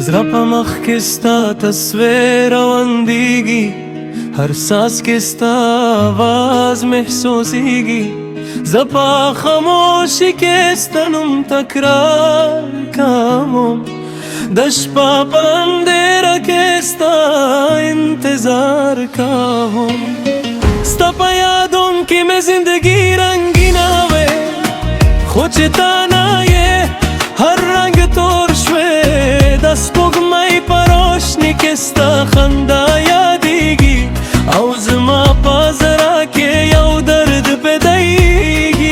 دزرا پا مخ کستا تصویر روندیگی هر ساس کستا آواز محسوسیگی زپا خاموشی کستنم تکرار کامم دشپا پندیرا کستا انتظار کامم ستا پا یادم که میں زندگی رنگین آوے خوچتا نایه هر رنگ تور شوه دست بگمای پروشنی کستا خندا یادیگی او زما پازرا که یو درد پیدایگی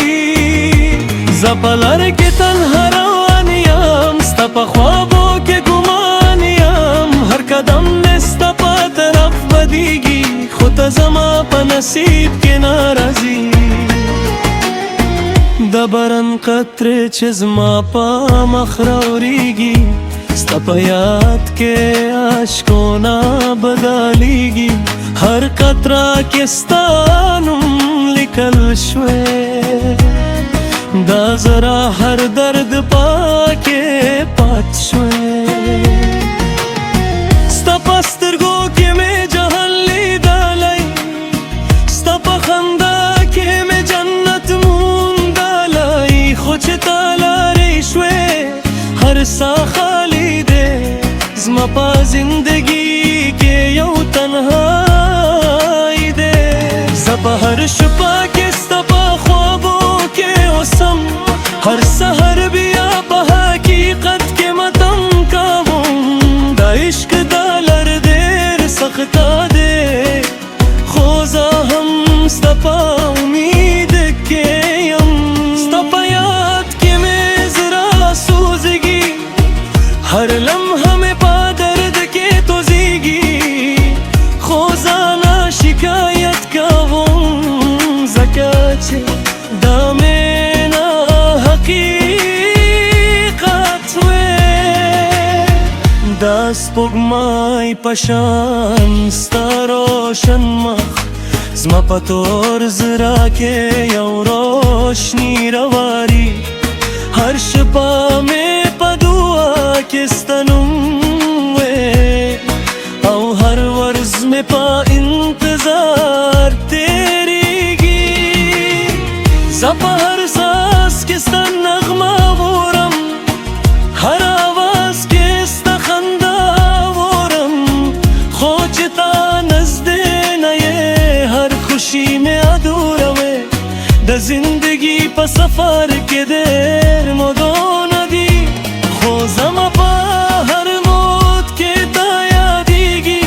زپلر که تنها روانیم ستا پا خوابو که گمانیم هر قدم نستا پا طرف بدیگی خود زما پا نصیب که نارازی د باران قطره چې زما په مخ راوریږي ستا په یاد کې اشکونه بدلیږي هر قطره کې ستا نوم لیکل شوی دا زرا هر درد پاکې پات شوی ستا په سترګو کې مې جهان لیدلی ستا په خندا کې مې جنت خوچ تالاری شوی هر سا خالی دے زما پا زندگی کے یو تنہائی دے زبا ہر شپا کستا پا خوابو کے اسم ہر سحر بیا پا حقیقت کے متم کامم دا عشق دالر دیر سختا دے خوزا ہم ستا پا امید کے हर लम्हा में पा दर्द के तो जीगी खोजाना शिकायत का वो ज़काचे दामेना हकीकत में दस पुगमाई पशान staroशन मख zma pator zra के यौ रोशनी रवारी हर शपा में किस्तनुम वे औ हर वर्ज में पा इंतजार तेरी की ज़पा हर सांस किस्ता नगमा वोरम हर आवाज किस्ता खंदा वोरम खोजता नज़दे न ये हर खुशी में अधूरा वे द जिंदगी पा सफर के देर मदो नदी खोज़मा पा हर मौत के तायादीगी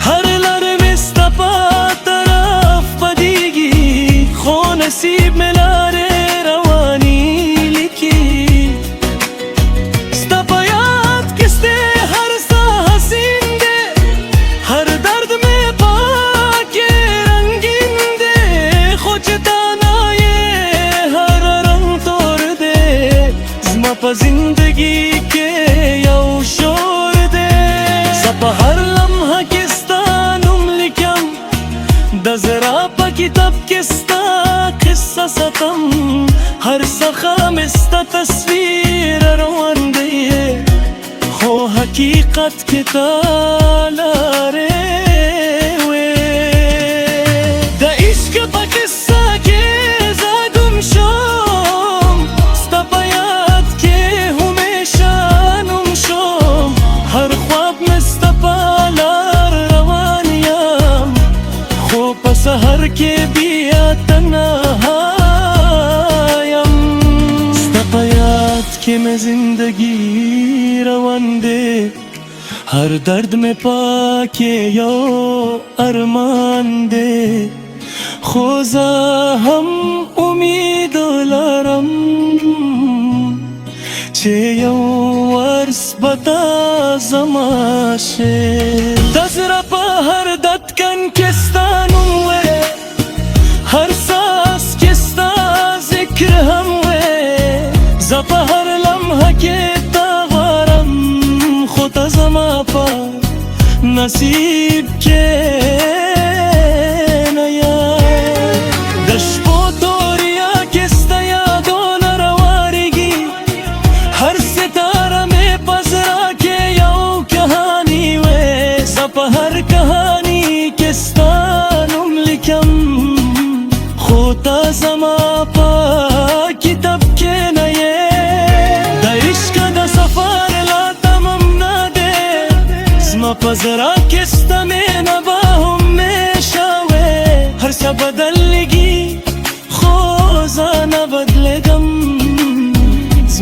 हर लरमिस्ता पा तरफ पदीगी खो नसीब में लारे रवानी लिखी स्ता पा याद किसते हर सा हसीन दे हर दर्द में पा के रंगीन दे खोजता ना ये हर रंग तोड़ दे ज़मा पा जिंदगी के यौ शोर दे ज़पा हर लम्हा किस्ता नुम लिखम दज़रा पा किताब किस्ता किस्सा सतम हर सखा मिस्ता तस्वीर रवन दे खो हकीकत के तालारे वे द इश्क पा किस्सा के ज़ागुम शोम स्ता पा याद के हमेशा नुम शोम हर ख्वाब में स्ता पा लार रवानियाम खो पा सहर के बिया तन्हायम स्ता पा याद के मैं जिंदगी रवन दे हर दर्द में पाके यो अरमान दे खोजा हम उम्मीद लरम चे यो वर्स बता जमाशे दजरा पा हर दत्कन किस्तानुम वे हर सांस किस्ता जिक्र हम वे ज़पा हर लम्हा के तावारम खुदा ज़मा पा नसीब के नया दशपो तोरिया किस्ता यादों न रवारीगी हर सितारा में पजरा के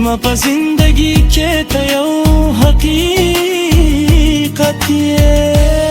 زما په زندگی کې ته یو حقیقت یې